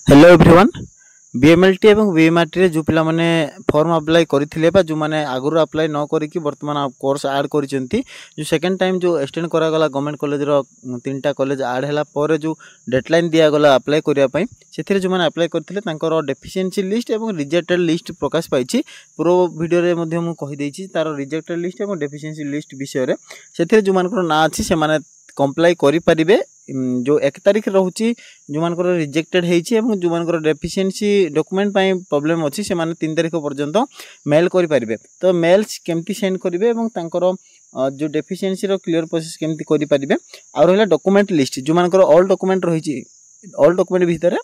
Hello everyone. BMLT एवं बीएमआरटी रे जो पिला माने फॉर्म अप्लाई करथिले बा जो माने आगुर अप्लाई न करिकि वर्तमान कोर्स ऐड करिसेंती जो सेकंड टाइम जो एक्सटेंड करा गला गवर्नमेंट कॉलेज रो तीनटा कॉलेज ऐड हैला पर जो डेडलाइन दिया गला अप्लाई करिया पई सेथिरे जो माने अप्लाई करथिले तांकर डेफिशिएंसी लिस्ट एवं रिजेक्टेड लिस्ट प्रकाश पाइछि। पूरा वीडियो रे मध्ये मु कहि देछि तार रिजेक्टेड लिस्ट एवं डेफिशिएंसी लिस्ट विषय रे सेथिरे जो मानकर ना अछि से माने कंप्लाई करि परिबे। जो 1 तारिख रोची जो मानकर रिजेक्टेड हेछि एवं जो मानकर डेफिशिएंसी डॉक्यूमेंट पई प्रॉब्लम अछि से माने 3 तारिख पर्यंत मेल करि परिबे। तो मेल्स केमती सेंड करिवे एवं तांकर जो डेफिशिएंसी रो क्लियर प्रोसेस केमती करि परिबे। आ रहला डॉक्यूमेंट लिस्ट जो मानकर ऑल डॉक्यूमेंट रहिछि ऑल डॉक्यूमेंट भितरे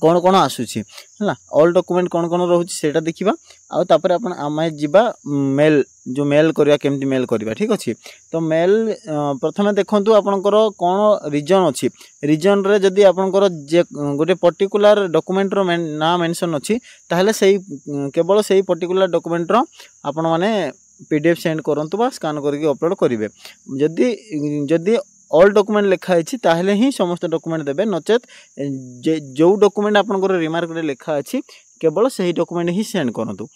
कौन कौन आसुछि हला ऑल डॉक्यूमेंट कौन कौन रहउछि सेटा देखिबा। आ तापर अपन आमे जिबा मेल जो मेल करिया केमती मेल करिबा ठीक अछि। तो मेल प्रथमे देखंतु आपनकर कोन रीजन अछि रीजन रे जदी आपनकर जे गोटे पर्टिकुलर डॉक्यूमेंट रो ना मेंशन अछि ताहले सेही केवल सेही पर्टिकुलर डॉक्यूमेंट रो आपन माने पीडीएफ सेंड करंतु बा स्कैन करके अपलोड करिवे। जदी जदी ऑल डॉक्यूमेंट लिखा है ताहले ही समस्त डॉक्यूमेंट देबे नचेत जो डॉक्यूमेंट आपनकर रिमार्क रे लिखा अछि केवल सही डॉक्यूमेंट ही सेंड करंतु।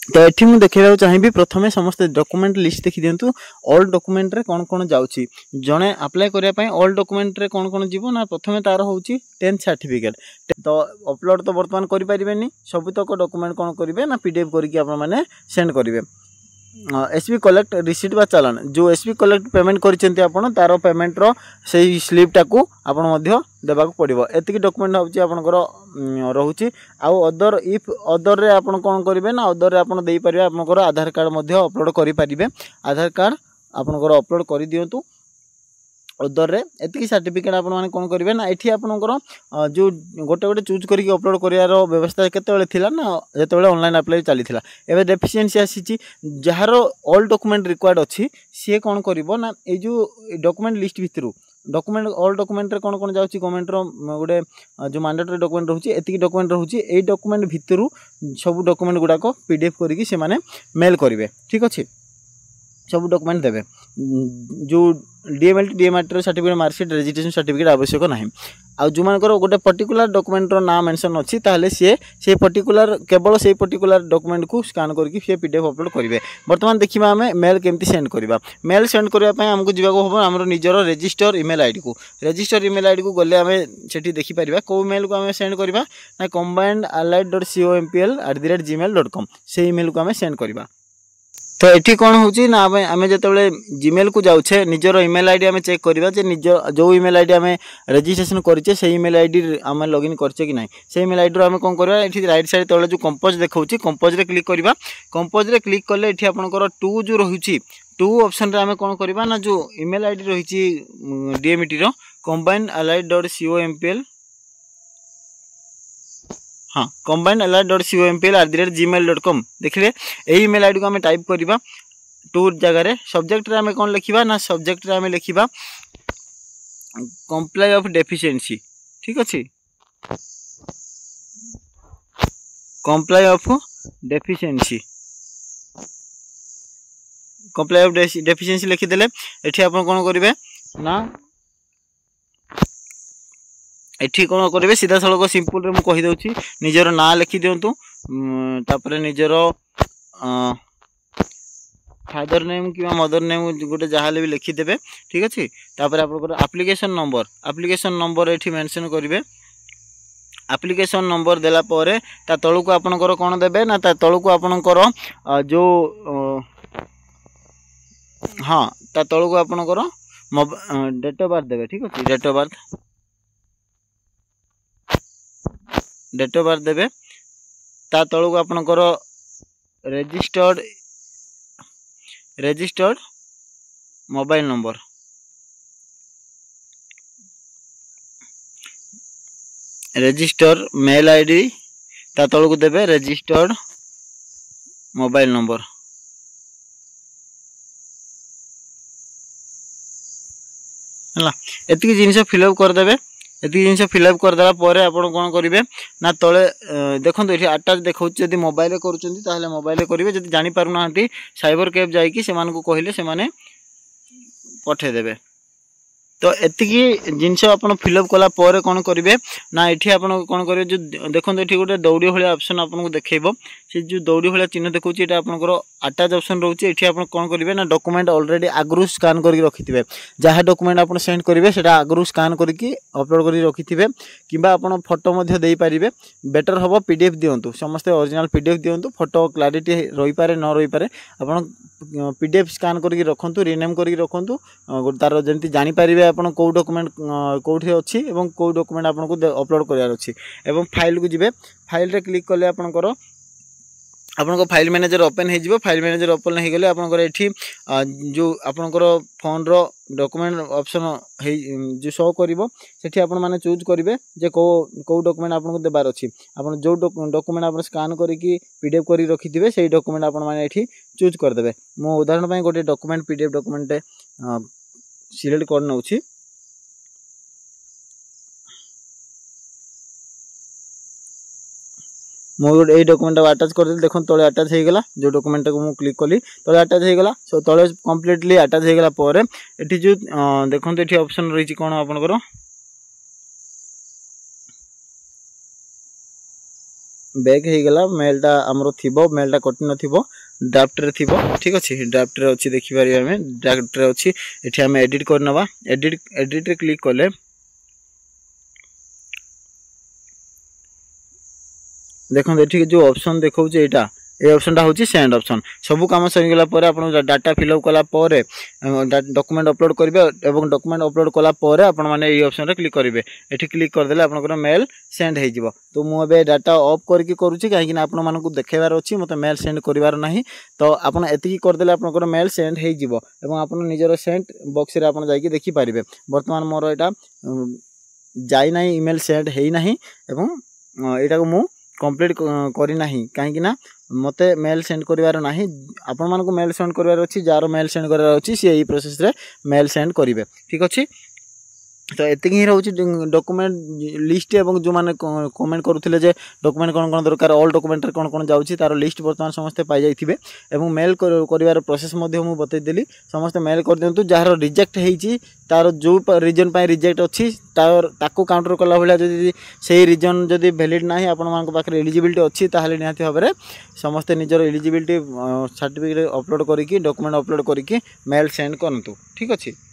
तो एठी मु देखिबा चाहिबी प्रथमे समस्त डॉक्यूमेंट लिस्ट देखि दियंतु ऑल डॉक्यूमेंट रे कोन कोन जाउची जणे अप्लाई करिया पई ऑल डॉक्यूमेंट रे कोन कोन जीवो ना प्रथमे तार होउची 10th सर्टिफिकेट। तो अपलोड तो वर्तमान करि परिबेनी सब तक डॉक्यूमेंट कोन करिवे ना पीडीएफ करके आपन माने सेंड करिवे। एसबी कलेक्ट रिसीट बा चालान जो एसबी कलेक्ट पेमेंट करिसेंती आपन तारो पेमेंट रो सेही स्लिप टाकू आपन मध्य देबाक पड़िबो। एतिकी डॉक्यूमेंट होउची आपनकर रहउची। आ अदर इफ अदर रे आपन कोन करिवे ना अदर रे आपन देई परिबे आपनकर आधार कार्ड मध्य अपलोड करि परिबे। आधार कार्ड आपनकर अपलोड करि दियंतु अदर रे एतिकी सर्टिफिकेट आपन माने कोन करिवे ना एठी आपनकर जो गोटे गोटे चूज करके अपलोड करियार व्यवस्था केतेबेले थिला ना जेतेबेले ऑनलाइन अप्लाई चली थिला। एबे डेफिशिएंसी आसीची जहार ऑल डॉक्यूमेंट रिक्वायर्ड अछि से कोन करिवो ना ए जो डॉक्यूमेंट लिस्ट भितरु डॉक्यूमेंट ऑल डॉक्यूमेंट रे कोन कोन जाउची गवर्नमेंट रो गोटे जो मैंडेटरी डॉक्यूमेंट रहउची एतिकी डॉक्यूमेंट रहउची ए डॉक्यूमेंट भितरु सब डॉक्यूमेंट गुडा को पीडीएफ करके से माने मेल करिवे ठीक अछि। सब डॉक्यूमेंट देबे जो DMLT DMRT certificate marksheet registration certificate आवश्यक नाही। आ जो मानकर गोटे पर्टिकुलर डॉक्यूमेंट रो नाम मेंशन अछि ताहले से पर्टिकुलर केवल से पर्टिकुलर डॉक्यूमेंट को स्कैन करके से पीडीएफ अपलोड करिवे। वर्तमान देखिबा हमें मेल केमती सेंड करिबा। मेल सेंड करिया पय हमको जिबा को होबो हमरो निजरो रजिस्टर ईमेल आईडी को गले हमें सेठी देखि परिबा को मेल को हमें सेंड करिबा ना combinedallied.compl@gmail.com से ईमेल को हमें सेंड करिबा। तो एठी कोन होउची ना आमे जेतेबेले जीमेल को जाउछे निजरो ईमेल आईडी हमें चेक करिबा जे निज जो ईमेल आईडी हमें रजिस्ट्रेशन करिचे से ईमेल आईडी हमें लॉगिन करचे कि नाही से ईमेल आईडी रो हमें कोन करबा एठी राइट साइड तळे जो कंपोज देखौची कंपोज रे क्लिक करिबा। कंपोज रे क्लिक करले एठी आपनकर 2 जो रहुची 2 ऑप्शन रे हमें कोन करिबा ना जो ईमेल आईडी रहिची डीएमईटी रो combinedallied.compl हाँ combinedallied.compl@gmail.com देखिले एही ईमेल आईडी को हमें टाइप करिबा। टूर जगह रे सब्जेक्ट रे हमें कोन लिखिबा ना सब्जेक्ट रे हमें लिखिबा कंप्लाई ऑफ डेफिशिएंसी ठीक अछि। कंप्लाई ऑफ डेफिशिएंसी लिखि देले एठी आपण कोन करिवे ना एठी कोन करिवे सीधा सळक सिंपल रे मु कहि दउची निजरो ना लिखि दियंतु तापरे निजरो फादर नेम कि मदर नेम गोटे जहाले भी लिखि देबे ठीक अछि। तापरे आपन एप्लीकेशन नंबर एठी मेंशन करिवे। एप्लीकेशन नंबर देला परे ता तळु को आपनकर कोन देबे ना ता तळु को आपनकर जो हां ता तळु को आपनकर डेट ऑफ बर्थ देबे ठीक अछि। डेट ऑफ बर्थ देबे ता तळु को आपनकर registered mobile number register mail ID ता तळु को देबे रजिस्टर्ड मोबाइल नंबर हला एतिकी जिंस फिलअप कर देबे। एतिकी जिंस फिलअप कर देला परे आपण कोन करिवे ना तळे देखंतु एठी अटैच देखौ जदी मोबाइल रे करूचंती ताहले मोबाइल रे करिवे जदी जानि पारु नाहंती साइबर कैफ जाई कि से मान को कहिले से माने पठे देबे। तो एतिकी जिनस आप फिलअप कला कौन करेंगे ना ये आप कौन करेंगे जो देखो ये गोटे दौड़ी भाया ऑप्शन आपको देखो से जो दौड़ी भाया चिन्ह देखो ये आपंकर अटैच ऑप्शन रोचे ये आप कौन करेंगे ना डॉक्यूमेंट ऑलरेडी आगु स्कान कर रखि थे जहाँ डॉक्यूमेंट आप सेंड करेंगे से आगु स्कान करके अपलोड कर रखि थे कि फोटो दे पारे बेटर हम पीडीएफ दिंतु समस्ते ओरिजिनल पीडीएफ दिंतु फोटो क्लारिटी रही पारे न रही पारे आप पीडीएफ स्कान करके रखु रिनेम करके रखु तार जमी जानीपर आपन कौ डॉक्यूमेंट कौटी अच्छी और कौ डॉक्यूमेंट आपको अपलोड करार अच्छी एवं फाइल को जिबे फाइल रे क्लिक कले आपनकर आपन फाइल मैनेजर ओपन हो फाइल मैनेजर ओपन हो गले आपनकर एठी जो आपनकर फोन रो डॉक्यूमेंट ऑप्शन जो शो करिवो सेठी आपन माने चूज करिवे जे को डॉक्यूमेंट आपनको देबार अछि आपन जो डॉक्यूमेंट आपन स्कैन करिकि पीडीएफ करि रखिथिबे सेही डॉक्यूमेंट आपन माने एठी चूज कर देबे मो उदाहरण पय गोटे डॉक्यूमेंट पीडीएफ डॉक्यूमेंट सिलेक्ट कर नउछि मुझे ये डॉक्यूमेंट अटैच कर देली देखो तले अटैच हो गला जो डॉक्यूमेंट को मु क्लिक कली तले अटैच हो गला सो तले कंप्लीटली अटैच हो गला पर एठी जो देखो ये ऑप्शन रही कौन आपनकर बैक हो गला मेलटा आमर थिबो मेलटा कटि नथिबो ड्राफ्ट रे थिबो ठीक अछि ड्राफ्ट रे अछि देखि पारि हमें ड्राफ्ट रे अछि एठी हमें एडिट करनवा एडिट रे क्लिक करले देखो ये जो ऑप्शन देखा यहाँ ये ऑप्शन हूँ सेंड ऑप्शन सब कम सरीगला आप डाटा फिलअप कला डॉक्यूमेंट अपलोड करेंगे और डॉक्यूमेंट अपलोड कला आप ये ऑप्शन रे क्लिक करेंगे ये क्लिक करदे आपंकर मेल सेंड हो तो मुझे डाटा ऑफ करके करुँची कहीं आपको देखार अच्छी मत मेल सेंड करार ना तो आपड़ एति करदे आपंकर मेल सेंड हो आप निजर सेंड बॉक्स रे आप जाकि देखिपारे बर्तमान मोर यहाँ जाइना इमेल सेंड होना यहाँ को कंप्लीट करना कहीं मते मेल सेंड करार ना आपण मानक मेल सेंड करार अच्छी जार मेल सेंड करार अच्छी सी यही प्रोसेस रे मेल सेंड करेंगे ठीक अच्छे तो एति ही रोचे डॉक्यूमेंट लिस्ट एवं जो मैंने कमेंट करुले जे डॉक्यूमेंट कौन कौन दरकार ऑल डॉक्यूमेंट कौन कौन जाऊँगी तार लिस्ट बर्तमान समस्ते पाई जाइए एवं मेल कर प्रोसेस मुझे बतईदेली समस्ते मेल कर दिंतु जार रिजेक्ट होती तार जो रीजन पर रिजेक्ट अच्छी ताको काउंटर कला भाया जब से रीजन जदि वैलिड ना आप एलिजिबिलिटी अच्छी ताहले निहाती भाव में समस्ते निजर एलिजिबिलिटी सर्टिफिकेट अपलोड करके डॉक्यूमेंट अपलोड करके मेल सेंड करतु ठीक अच्छे।